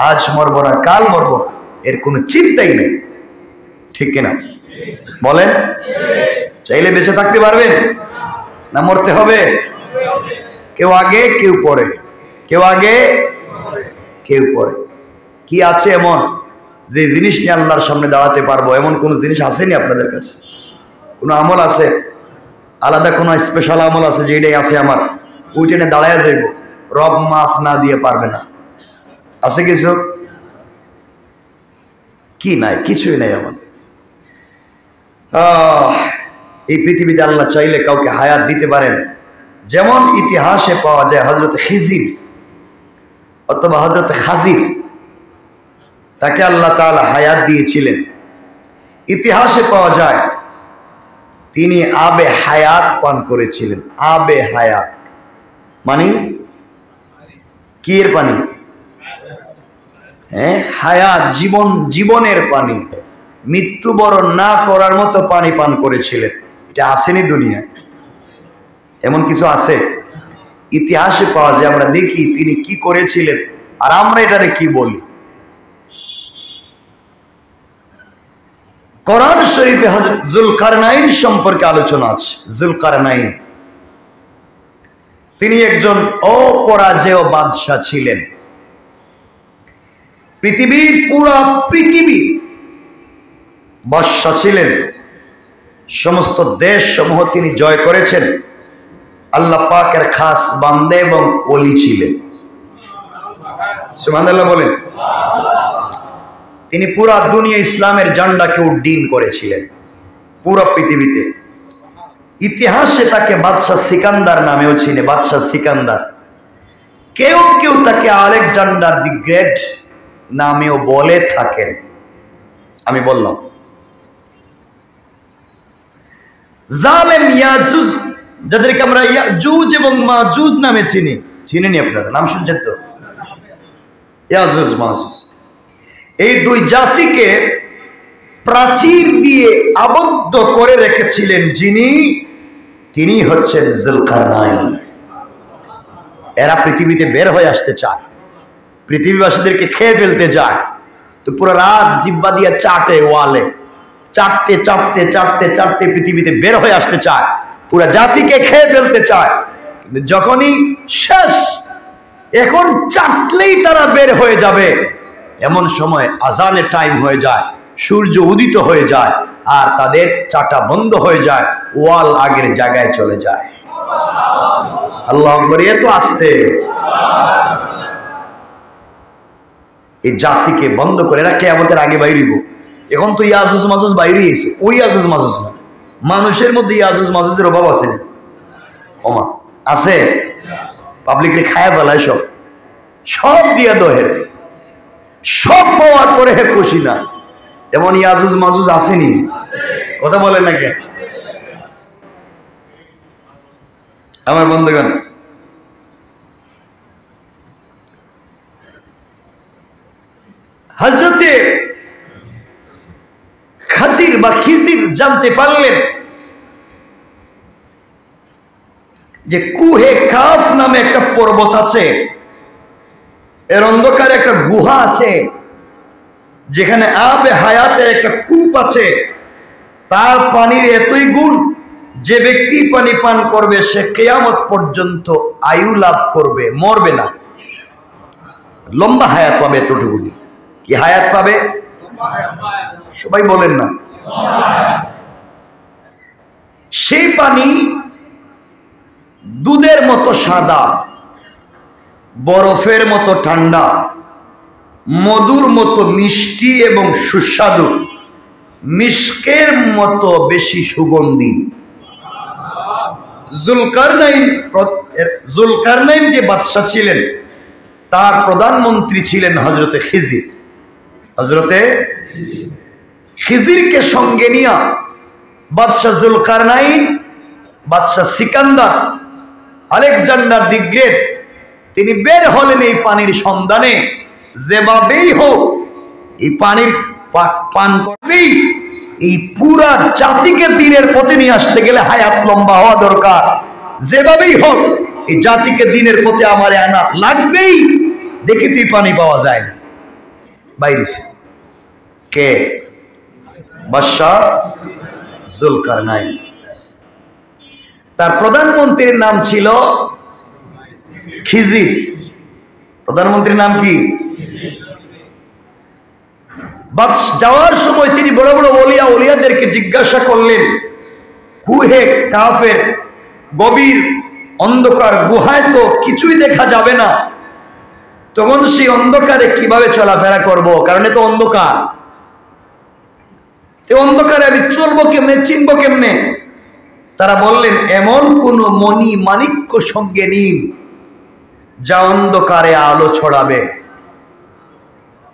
আজ মরবো না কাল মরবো, এর কোনো চিন্তাই নেই, ঠিক কিনা বলেন? চাইলে বেঁচে থাকতে পারবেন না মরতে হবে? কেউ আগে কেউ পরে, কেউ আগে কেউ পরে। কি আছে এমন যে জিনিস নিয়ে আল্লাহর সামনে দাঁড়াতে পারবো? এমন কোন জিনিস আসেনি আপনাদের কাছে? কোনো আমল আছে আলাদা, কোনো স্পেশাল আমল আছে যে এটাই আছে আমার, ওইটা নিয়ে দাঁড়ায় যাইব, রব মাফ না দিয়ে পারবে না? আছে কিছু? কি নাই? কিছুই নাই আমাদের। এই পৃথিবীতে আল্লাহ চাইলে কাউকে হায়াত দিতে পারেন। যেমন ইতিহাসে পাওয়া যায় হযরত খিজির অথবা হযরত খাজির, তাকে আল্লাহ তাআলা হায়াত দিয়েছিলেন। ইতিহাসে পাওয়া যায় তিনি আবে হায়াত পান করেছিলেন। আবে হায়াত মানে কি এর পানি? হ্যাঁ, হায়াত, জীবন, জীবনের পানি, মৃত্যুবরণ না করার মতো পানি পান করেছিলেন। এটা আসেনি দুনিয়ায়, এমন কিছু আছে? ইতিহাসে পাওয়া যায়, আমরা দেখি তিনি কি করেছিলেন, আর আমরা এটারে কি বলি। কোরআন শরীফে হযরত যুলকারনাইন সম্পর্কে আলোচনা আছে। যুলকারনাইন তিনি একজন অপরাজেয় বাদশা ছিলেন। পৃথিবীর পুরা পৃথিবী বাদশা ছিলেন, সমস্ত দেশ সমূহ তিনি জয় করেছেন। আল্লাহ পাকের খাস বান্দা এবং ওলি ছিলেন। সুবহানাল্লাহ বলেন। তিনি পুরা দুনিয়া ইসলামের ঝান্ডাকে উড্ডীন করেছিলেন পুরো পৃথিবীতে। ইতিহাসে তাকে বাদশাহ সিকান্দার নামেও চিনে, বাদশাহ সিকান্দার। কেউ কেউ তাকে আলেকজান্ডার দি গ্রেট নামেও বলে থাকেন। আমি বললাম জালেম ইয়াজুজ, যাদেরকে আমরা ইয়াজুজ এবং মাজুজ নামে চিনি, চিনেনি আপনারা? নাম শুনছেন তো? ইয়াজুজ মাজুজ, এই দুই জাতিকে প্রাচীর দিয়ে আবদ্ধ করে রেখেছিলেন যিনি, তিনি হচ্ছেন যুলকারনাইন। এরা পৃথিবীতে বের হয়ে আসতে চায়, পৃথিবীবাসীদেরকে খেয়ে ফেলতে চায়, তো পুরো রাত জিব্বা দিয়ে চাটে, ওয়ালে চাটতে চাটতে চাটতে চাটতে পৃথিবীতে বের হয়ে আসতে চায়, পুরো জাতিকে খেয়ে ফেলতে চায়। কিন্তু যখনই শেষ, এখন চাটলেই তারা বের হয়ে যাবে, এমন সময় আজানের টাইম হয়ে যায়, সূর্য উদিত হয়ে যায়, আর তাদের চাটা বন্ধ হয়ে যায়, ওয়াল আগের জায়গায় চলে যায়। আল্লাহু আকবার। এত আসতে এই জাতিকে বন্ধ করে এরা কিয়ামতের আগে বাইরিব। এখন তো ইয়াজুজ মাজুজ বাইরে এসে, ওই ইয়াজুজ মাজুজ না, মানুষের মধ্যে ইয়াজুজ মাজুজের অভাব আছে না? ওমা আছে, পাবলিকরে খায়া ফেলায়, সব সব দিয়া দহেরে, সব পাওয়ার পরে হে খুশি না। এমন ইয়াজুজ মাজুজ আসেনি? কথা বলেন না কেন? আমার বন্ধুগণ, হযরতে খাজির বা খিজির জানতে পারলেন যে কুহে কাফ নামে একটা পর্বত আছে, এর অন্ধকারে একটা গুহা আছে, যেখানে আবে হায়াতের একটা কূপ আছে, তার পানির এতই গুণ যে ব্যক্তি পানি পান করবে সে কিয়ামত পর্যন্ত আয়ু লাভ করবে, মরবে না, লম্বা হায়াত পাবে। এতটুকুনি কি হায়াত পাবে? সবাই বলেন না। সেই পানি দুধের মতো সাদা, বরফের মতো ঠান্ডা, মধুর মতো মিষ্টি এবং সুস্বাদু, মিশকের মতো বেশি সুগন্ধি। জুলকারনাইন যে বাদশা ছিলেন তার প্রধানমন্ত্রী ছিলেন হযরতে খিজির। হযরতে খিজিরকে সঙ্গে নিয়ে বাদশা জুলকারনাইন, বাদশা সিকান্দার, আলেকজান্ডার দি গ্রেট তিনি বের হলেন এই পানির সন্ধানে। যেভাবেই হোক এই পানির পান করবেই, এই পুরা জাতিকে দিনের পথে নিয়ে আসতে গেলে হায়াত লম্বা হওয়া দরকার। যেভাবেই হোক এই জাতিকে দিনের পথে আমারে আনা লাগবেই। দেখি তুই পানি পাওয়া যায় না, বাইরে কে? বাদশা জুলকারনাইন। তার প্রধানমন্ত্রীর নাম ছিল খিজির। প্রধানমন্ত্রীর নাম কি? যাওয়ার সময় তিনি বড় বড় ওলিয়াদেরকে জিজ্ঞাসা করলেন, কুহে কাফের গভীর অন্ধকার গুহায় তো কিছুই দেখা যাবে না, তখন সেই অন্ধকারে কিভাবে চলাফেরা করব? কারণ এ তো অন্ধকার, অন্ধকারে আমি চলবো কেমনে, চিনবো কেমনে? তারা বললেন, এমন কোন মণি মাণিক্য সঙ্গে নিন যা অন্ধকারে আলো ছড়াবে।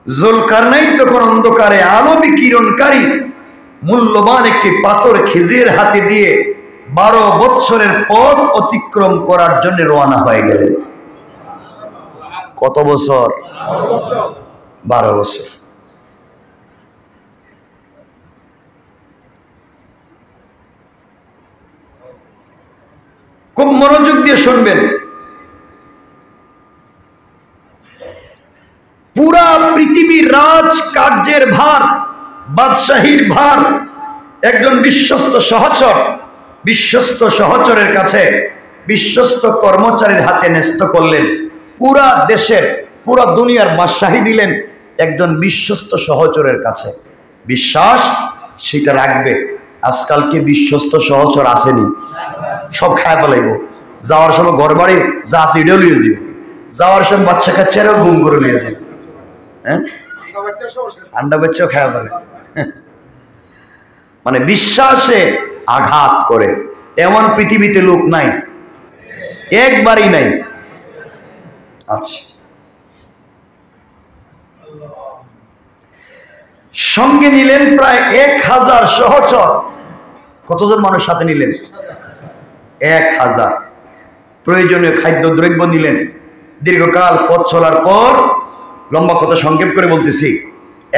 জুলকারনাইন তখন অন্ধকারে আলো বিকিরণকারী মূল্যবান একটি পাথর খিজিরের হাতে দিয়ে 12 বৎসরের পথ অতিক্রম করার জন্য রওনা হয়ে গেলেন। কত বছর? 12 বছর। খুব মনোযোগ দিয়ে শুনবেন। পুরা পৃথিবীর রাজ কার্যের ভার, বাদশাহীর ভার একজন বিশ্বস্ত সহচরের কাছে, বিশ্বস্ত কর্মচারীর হাতে ন্যস্ত করলেন। পুরা দেশের, পুরা দুনিয়ার বাদশাহী দিলেন একজন বিশ্বস্ত সহচরের কাছে। বিশ্বাস সেটা রাখবে। আজকালকে বিশ্বস্ত সহচর আসেনি, সব খায় ফেলাইব। যাওয়ার সময় ঘর বাড়ির যা আছে এটাও নিয়ে যাবে, যাওয়ার সময় বাচ্চা কাচ্চারও গুম করে নিয়ে যাবে। হ্যাঁ, আন্ডা বাচ্চাও খায় ফেলে। মানে বিশ্বাসে আঘাত করে এমন পৃথিবীতে লোক নাই, একবারই নাই। আচ্ছা, সঙ্গে নিলেন প্রায় 1000 সহচর। কতজন মানুষ সাথে নিলেন? 1000। প্রয়োজনীয় খাদ্য দ্রব্য নিলেন। দীর্ঘকাল পথ চলার পর, লম্বা কথা সংক্ষেপ করে বলতেছি,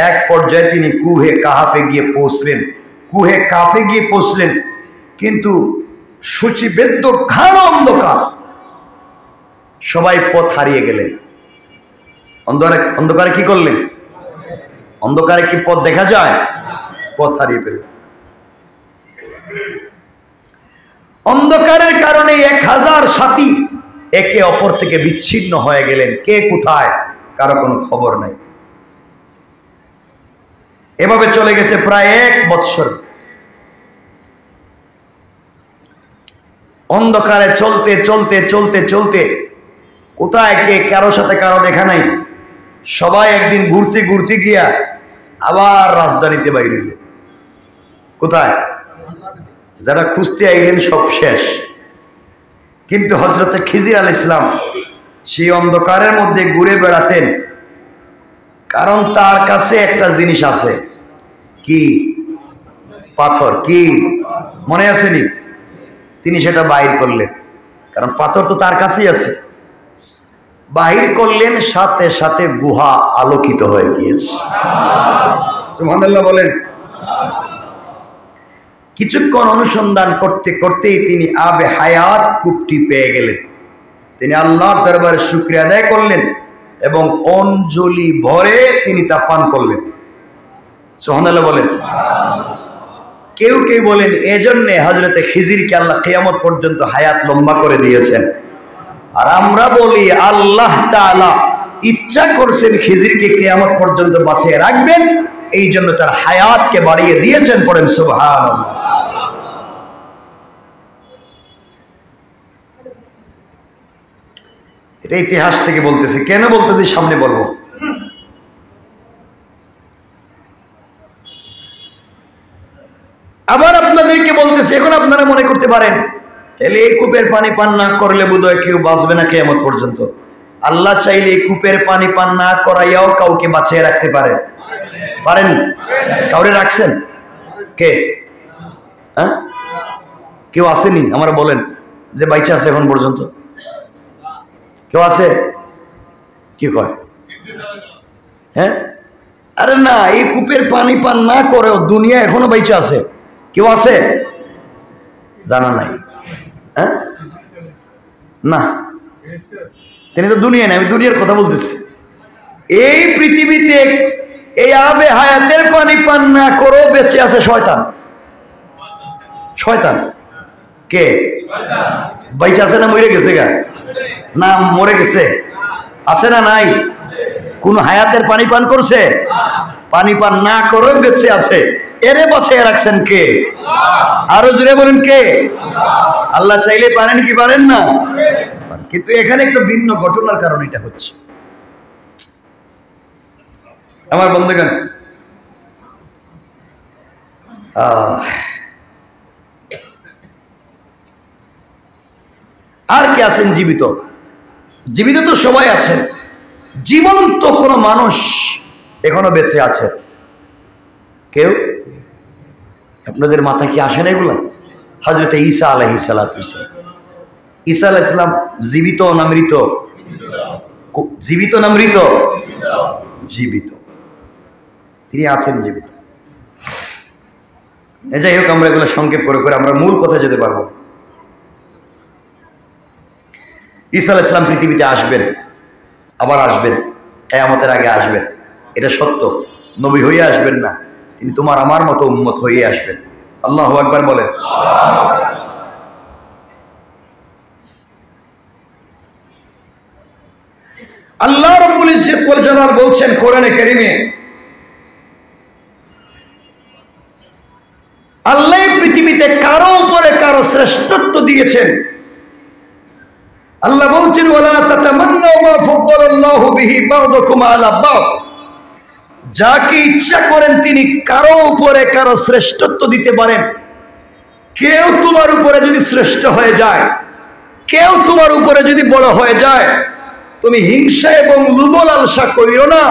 এক পর্যায়ে তিনি কুহে কাফে গিয়ে পৌঁছলেন। কিন্তু সূচিবেদ্য ঘাড় অন্ধকার, সবাই পথ হারিয়ে গেলেন। অন্ধকারে কি করলেন? অন্ধকারে কি পথ দেখা যায়? পথ হারিয়ে ফেললেন। অন্ধকারের কারণে 1000 সাথী একে অপর থেকে বিচ্ছিন্ন হয়ে গেলেন। কে কোথায় কারো কোনো খবর নাই। এভাবে চলে গেছে প্রায় 1 বৎসর। অন্ধকারে চলতে চলতে চলতে চলতে কোথায় কে কারো সাথে কারো দেখা নাই। সবাই একদিন ঘুরতে ঘুরতে গিয়া আবার রাজধানীতে বাইরে হইলেন। কোথায়? যারা খুঁজতে আইলেন সব শেষ। কিন্তু হযরতে খিজির আলাইহিস সালাম সেই অন্ধকারের মধ্যে ঘুরে বেড়াতেন, কারণ তার কাছে একটা জিনিস আছে। কি? পাথর। কি মনে আসেনি? তিনি সেটা বাহির করলেন, কারণ পাথর তো তার কাছেই আছে। বাহির করলেন, সাথে সাথে গুহা আলোকিত হয়ে গিয়েছে। সুবহানাল্লাহ বলেন। কিছুক্ষণ অনুসন্ধান করতে করতেই তিনি আবে হায়াত কূপটি পেয়ে গেলেন। তিনি আল্লাহর দরবারে শুকরিয়া আদায় করলেন এবং অঞ্জলি ভরে তিনি তা পান করলেন। সুবহানাল্লাহ বলেন। কেউ কেউ বলেন এজন্যে হযরতে খিজিরকে আল্লাহ কিয়ামত পর্যন্ত হায়াত লম্বা করে দিয়েছেন। আর আমরা বলি আল্লাহ তাআলা ইচ্ছা করছেন খিজিরকে কিয়ামত পর্যন্ত বাঁচিয়ে রাখবেন, এই জন্য তার হায়াতকে বাড়িয়ে দিয়েছেন। পড়েন সুবহানাল্লাহ। এটা ইতিহাস থেকে বলতেছি, কেন বলতেছি সামনে বলবো। আবার আপনাদেরকে বলতেছি, এখন আপনারা মনে করতে পারেন তাহলে এই কূপের পানি পান না করলে বোধহয় কেউ বাঁচবে না কিয়ামত পর্যন্ত। আল্লাহ চাইলে এই কূপের পানি পান না করাইয়াও কাউকে বাঁচিয়ে রাখতে পারেন। পারেন? কাউরে রাখছেন? কে? হ্যাঁ, কেউ আসেনি? আমরা বলেন যে বাইচা আছে এখন পর্যন্ত কেউ আছে? কি কয়? হ্যাঁ, আরে না, এই কূপের পানি পান না করেও দুনিয়া এখনো বাইচা আছে। কেউ আছে? জানা নাই? হ্যাঁ, না, তিনি তো দুনিয়া নেই, আমি দুনিয়ার কথা বলতেছি। এই পৃথিবীতে এই আবে হায়াতের পানি পান না করেও বেঁচে আছে শয়তান। শয়তান কে? বাইচা আছে না মরে গেছে? গা না মরে গেছে? আছে না নাই? কোন হায়াতের পানি পান করছে? পানি পান না করে বেঁচে আছে। এরে বাঁচিয়ে রাখছেন কে? আরো জোরে বলেন কে? আল্লাহ চাইলে পারেন কি পারেন না? কিন্তু এখানে একটা ভিন্ন ঘটনার কারণে এটা হচ্ছে। আমার বন্ধুগণ, আর কে আছেন জীবিত? জীবিত তো সবাই আছেন, জীবন্ত কোন মানুষ এখনো বেঁচে আছে? কেউ? আপনাদের মাথায় কি আসে না এগুলো? হযরত ঈসা আলাইহিস সালাতু ওয়াসসালাম। ঈসা আলাইহিস সালাম জীবিত না মৃত? জীবিত না মৃত? জীবিত। তিনি আছেন জীবিত। যাই হোক, আমরা এগুলো সংক্ষেপ করে করে আমরা মূল কথা যেতে পারবো। ঈসা আলাইহিস সালাম পৃথিবীতে আসবেন, আবার আসবেন, কিয়ামতের আগে আসবেন, এটা সত্য। নবী হয়ে আসবেন না, তিনি তোমার আমার মতো উম্মত হয়ে আসবেন। আল্লাহু আকবার বলেন। আল্লাহ রাব্বুল ইজ্জত ওয়াল জালাল বলছেন কোরআনে কারীমে, আল্লাহ পৃথিবীতে কারো উপরে কারো শ্রেষ্ঠত্ব দিয়েছেন। আল্লাহ বলছেন ওয়ালা তাতামান্নাউ মা ফাদ্দালাল্লাহু বিহি বা'দাকুম আলা বা'দ। যাকে ইচ্ছা করেন তিনি কারো উপরে কারো শ্রেষ্ঠত্ব দিতে পারেন। কেউ তোমার উপরে যদি শ্রেষ্ঠ হয়ে যায়, কেউ তোমার উপরে যদি বড় হয়ে যায়, তুমি হিংসা এবং লোভ লালসা করিও না,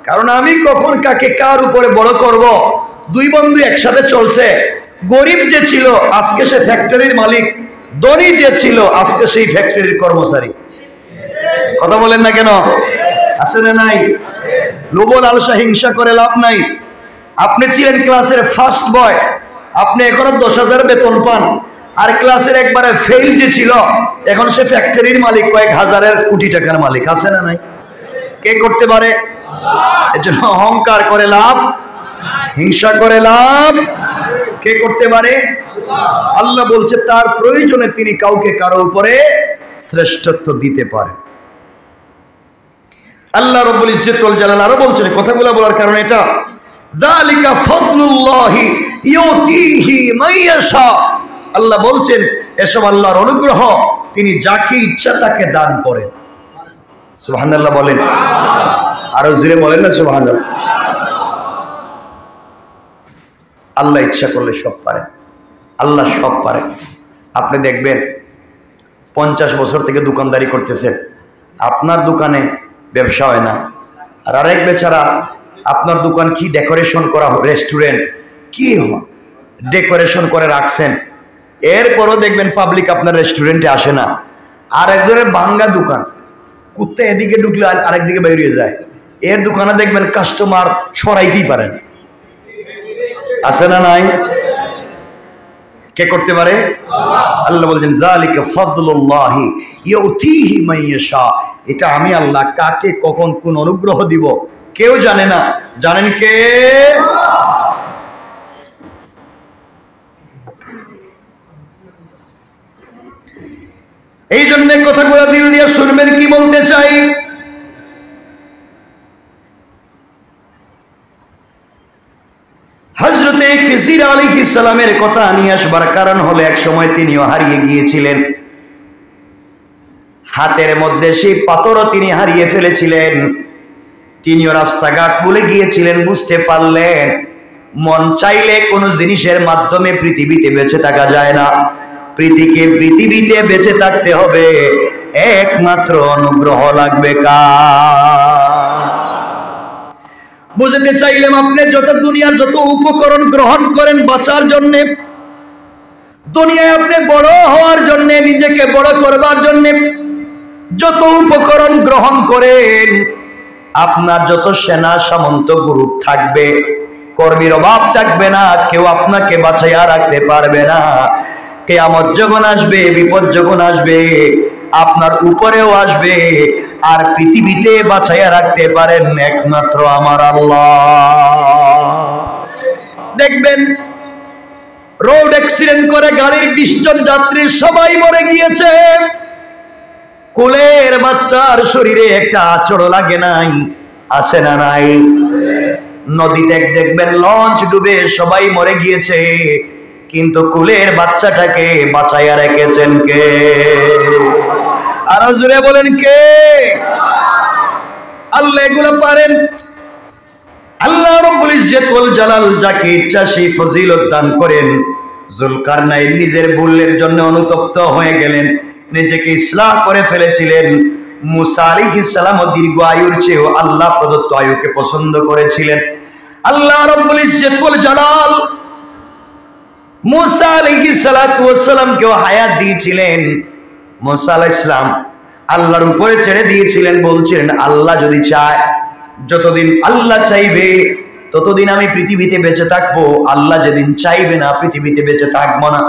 কারণ আমি কখন কাকে কার উপরে বড় করব। দুই বন্ধু একসাথে চলছে, গরিব যে ছিল আজকে সে ফ্যাক্টরির মালিক, ধনী যে ছিল আজকে সেই ফ্যাক্টরির কর্মচারী। কথা বলেন না কেন? আছে না নাই? লোভ লালসা হিংসা করে লাভ নাই। আপনি ছিলেন ক্লাসের ফার্স্ট বয়, আপনি এখনো 10,000 বেতন পান, আর ক্লাসের একবারে ফেল যে ছিল এখন সে ফ্যাক্টরির মালিক, কয়েক হাজারের কোটি টাকার মালিক। আছে না নাই? কে করতে পারে? এর জন্য অহংকার করে লাভ, হিংসা করে লাভ। কে করতে পারে? আল্লাহ বলছে তার প্রয়োজনে তিনি কাউকে কারো উপরে শ্রেষ্ঠত্ব দিতে পারেন। আল্লাহ রাব্বুল ইজ্জত ওয়াল জালাল আরো বলছেন, কথাগুলো বলার কারণ এটা, যালিকা ফাদলুল্লাহি ইউতিহি মাইয়াশা। আল্লাহ বলছেন এসব আল্লাহর অনুগ্রহ, তিনি যাকে ইচ্ছা তাকে দান করেন। সুবহানাল্লাহ বলেন। আরো জোরে বলেন না সুবহানাল্লাহ। আল্লাহ ইচ্ছা করলে সব পারেন, আল্লাহ সব পারেন। আপনি দেখবেন 50 বছর থেকে দোকানদারি করতেছেন, আপনার দোকানে ব্যবসা হয় না, আর আরেক বেচারা আপনার দোকান কি ডেকোরেশন করা, রেস্টুরেন্ট কি ডেকোরেশন করে রাখছেন, এরপরও দেখবেন পাবলিক আপনার রেস্টুরেন্টে আসে না। আর একজনের ভাঙ্গা দোকান, কুত্তা এদিকে ঢুকলে আরেকদিকে বেরিয়ে যায়, এর দোকানে দেখবেন কাস্টমার সরাইতেই পারে না। আছে না নাই? কে করতে পারে? আল্লাহ বলছেন যালিকা ফাদলুল্লাহি ইউতিহি মান ইয়াশা, এটা আমি আল্লাহ কাকে কখন কোন অনুগ্রহ দিব কেউ জানে না। জানেন কে? এই জন্য কথাগুলো দিল দিয়ে শুনবেন কি বলতে চাই। হযরতে খিজির আলাইহিস সালামের কথা নিয়ে আসবার কারণ হলো এক সময় তিনিও হারিয়ে গিয়েছিলেন। হাতের মধ্যে সেই পাথরও তিনি হারিয়ে ফেলেছিলেন। তিনিও রাস্তাঘাট ভুলে গিয়েছিলেন, বুঝতে পারলেন মন চাইলে কোনো জিনিসের মাধ্যমে পৃথিবীতে বেঁচে থাকা যায় না। পৃথিবীতে বেঁচে থাকতে হবে একমাত্র অনুগ্রহ লাগবে কার? বুঝতে চাইলাম আপনি যত দুনিয়ার যত উপকরণ গ্রহণ করেন বাঁচার জন্য, দুনিয়ায় আপনি বড় হওয়ার জন্য, নিজেকে বড় করবার জন্য যত উপকরণ গ্রহণ করেন, আপনার যত সেনা সামন্ত গ্রুপ থাকবে, কর্মীর অভাব থাকবে না, কেউ আপনাকে বাঁচাইয়া রাখতে পারবে না। কিয়ামত যখন আসবে, বিপদ যখন আসবে, আপনার উপরেও আসবে। আর পৃথিবীতে বাঁচাইয়া রাখতে পারেন একমাত্র আমার আল্লাহ। দেখবেন রোড অ্যাক্সিডেন্ট করে গাড়ির 20 জন যাত্রী সবাই মরে গিয়েছে, কোলের বাচ্চার শরীরে একটা আঁচড় লাগে নাই, আছে না নাই? নদীতে দেখবেন লঞ্চ ডুবে সবাই মরে গিয়েছে, কিন্তু কোলের বাচ্চাটাকে বাঁচাইয়া রেখেছেন কে? আরো জোরে বলেন কে? আল্লাহ এগুলো পারেন। আল্লাহ রাব্বুল ইজ্জত ওয়াল জালাল যাকে ইচ্ছা সেই ফজিলত দান করেন। যুলকারনাইন নিজের ভুলের জন্য অনুতপ্ত হয়ে গেলেন, নিজেকে ইসলাহ করে ফেলেছিলেন। মুসা আলাইহিস সালাম দীর্ঘ আয়ুর চেয়েও আল্লাহ প্রদত্ত আয়ুকে পছন্দ করেছিলেন। আল্লাহ রাব্বুল ইজ্জত ওয়াল জালাল মুসা আলাইহিস সালাতু ওয়াস সালামকেও হায়াত দিয়েছিলেন। মুসা আলাইহিস সালাম আল্লাহর উপরে ছেড়ে দিয়েছিলেন, বলছিলেন আল্লাহ যদি চায়, যতদিন আল্লাহ চাইবে ততদিন আমি পৃথিবীতে বেঁচে থাকবো, আল্লাহ যেদিন চাইবে না পৃথিবীতে বেঁচে থাকবো না।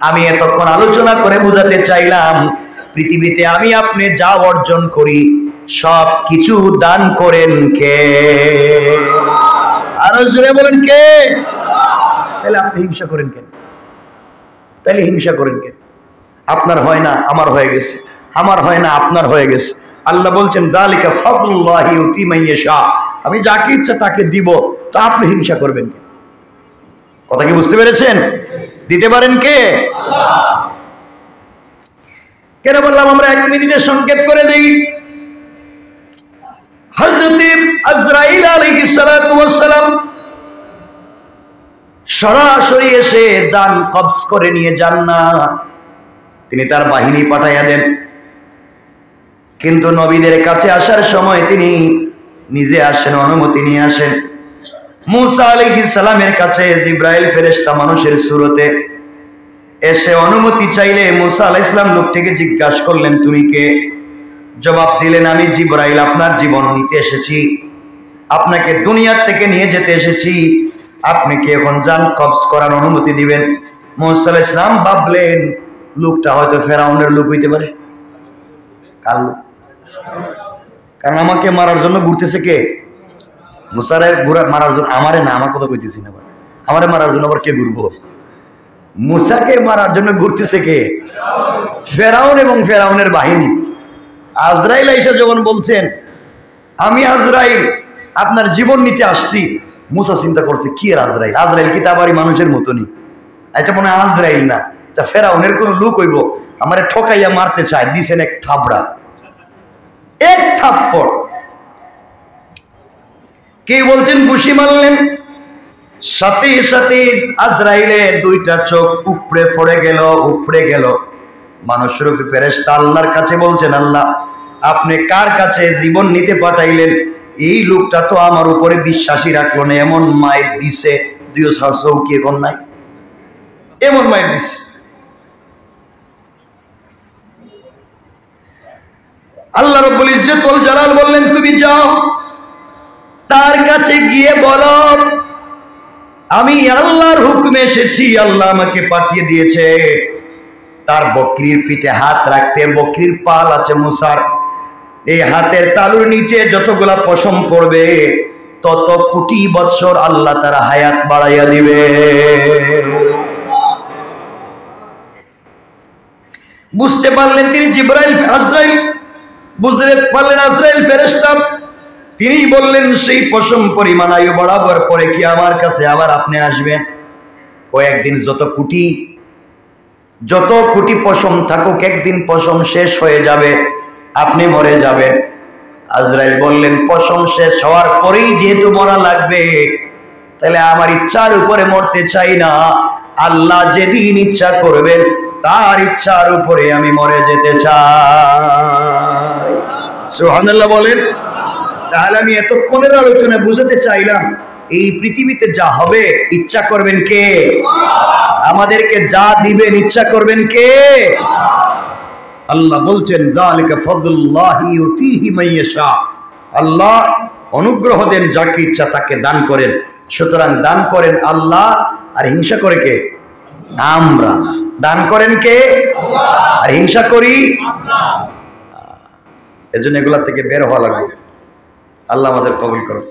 আমি এতক্ষণ আলোচনা করে বোঝাতে চাইলাম পৃথিবীতে আমি আপনি যা অর্জন করি সব কিছু দান করেন কে? আরো জোরে বলেন কে? তাহলে আপনি হিংসা করেন কেন? তাহলে হিংসা করেন কেন? আপনার হয় না আমার হয়ে গেছে, আমার হয় না আপনার হয়ে গেছে। আল্লাহ বলছেন যালিকা ফাদলুল্লাহি ইউতি মান ইয়াশা, আমি যাকে ইচ্ছা তাকে দিব, তা আপনি হিংসা করবেন কেন? কথা কি বুঝতে পেরেছেন? দিতে পারেন কে? আল্লাহ। কেন বললাম আমরা 1 মিনিটে সংক্ষেপ করে দেই। হযরত আজরাইল আলাইহিস সালাতু ওয়াস সালাম সরাসরি এসে জান কবজ করে নিয়ে যান না, তিনি তার বাহিনী পাঠাইয়া দেন। কিন্তু নবীদের কাছে আসার সময় তিনি নিজে আসেন, অনুমতি নিয়ে আসেন। মুসা আলাইহিস সালামের কাছে জিবরাইল ফেরেশতা মানুষের সুরতে এসে অনুমতি চাইলে মুসা আলাইহিস সালাম লোকটিকে জিজ্ঞাসা করলেন তুমি কে? জবাব দিলেন আমি জিবরাইল, আপনার জীবন নিতে এসেছি, আপনাকে দুনিয়ার থেকে নিয়ে যেতে এসেছি, আপনি কি এখন জান কবজ করার অনুমতি দিবেন? মুসা আলাইহিস সালাম ভাবলেন লোকটা হয়তো ফেরাউনের লোক হইতে পারে। কার লোক? কারণ আমাকে মারার জন্য ঘুরতেছে কে? মুসারে মারার জন্য, আমারে না, আমার কথা কইতেছি না, আমারে মারার জন্য আবার কে ঘুরবো? মুসাকে মারার জন্য ঘুরতেছে কে? ফেরাউন এবং ফেরাউনের বাহিনী। আজরাইল আইসা যখন বলছেন আমি আজরাইল আপনার জীবন নিতে আসছি, মুসা চিন্তা করছে কি আর আজরাইল? আজরাইল কি তাবারই মানুষের মতনই? এটা মনে হয় আজরাইল না, এটা ফেরাউনের কোন লোক হইব, আমারে ঠকাইয়া মারতে চায়। দিছেন এক থাবড়া, এক থাপ্পড়। কে বলছেন ঘুষি মারলেন, সাথে সাথে আজরাইলের 2টা চোখ উপড়ে পড়ে গেল, উপড়ে গেল। মানুষ রূপী ফেরেশতা আল্লাহর কাছে বলছেন আল্লাহ আপনি কার কাছে জীবন নিতে পাঠাইলেন? এই লোকটা তো আমার উপরে বিশ্বাসী রাখলো না, এমন মায়ের দিছে, 2 চৌকি এখন নাই, এমন মায়ের দিছে। আল্লাহ রাব্বুল ইজ্জত ওয়াল জালাল বললেন তুমি যাও, তার কাছে গিয়ে বলো আমি আল্লাহর হুকুমে এসেছি, আল্লাহ আমাকে পাঠিয়ে দিয়েছে। তার বকরির পিঠে হাত রাখতে, বকরির পাল আছে মুসার, এই হাতের তালুর নিচে যতগুলা পশম পড়বে তত কোটি বৎসর আল্লাহ তার হায়াত বাড়াইয়া দিবে। বুঝতে পারলেন তিনি জিবরাইল, আজরাইল বুঝতে পারলেন আজরাইল ফেরেশতা। তিনি বললেন সেই পশম পরিমাণ আয়ু বরাবর পরে কি আমার কাছে আবার আপনি আসবেন? কয়েকদিন যত কোটি পশম থাকুক, একদিন পশম শেষ হয়ে যাবে, আপনি মরে যাবেন। আজরাইল বললেন পশম শেষ হওয়ার পরেই যেহেতু মরা লাগবে, তাহলে আমার ইচ্ছার উপরে মরতে চাই না, আল্লাহ যেদিন ইচ্ছা করবেন তার ইচ্ছার উপরে আমি মরে যেতে চাই। সুবহানাল্লাহ বলেন। তাহলে আমি এতক্ষণের আলোচনা বুঝাতে চাইলাম, এই পৃথিবীতে যা হবে ইচ্ছা করবেন কে? আমাদেরকে যা দিবেন ইচ্ছা করবেন কে? আল্লাহ বলছেন যালিকা ফাদলুল্লাহি ইউতিহি মান ইয়াশা, আল্লাহ অনুগ্রহ দেন যাকে ইচ্ছা তাকে দান করেন। সুতরাং দান করেন আল্লাহ, আর হিংসা করে কে? আমরা। দান করেন কে? আল্লাহ, আর হিংসা করি আমরা। এজন্য এগুলা থেকে বের হওয়া লাগবে। আল্লাহ আমাদের কবুল করুন।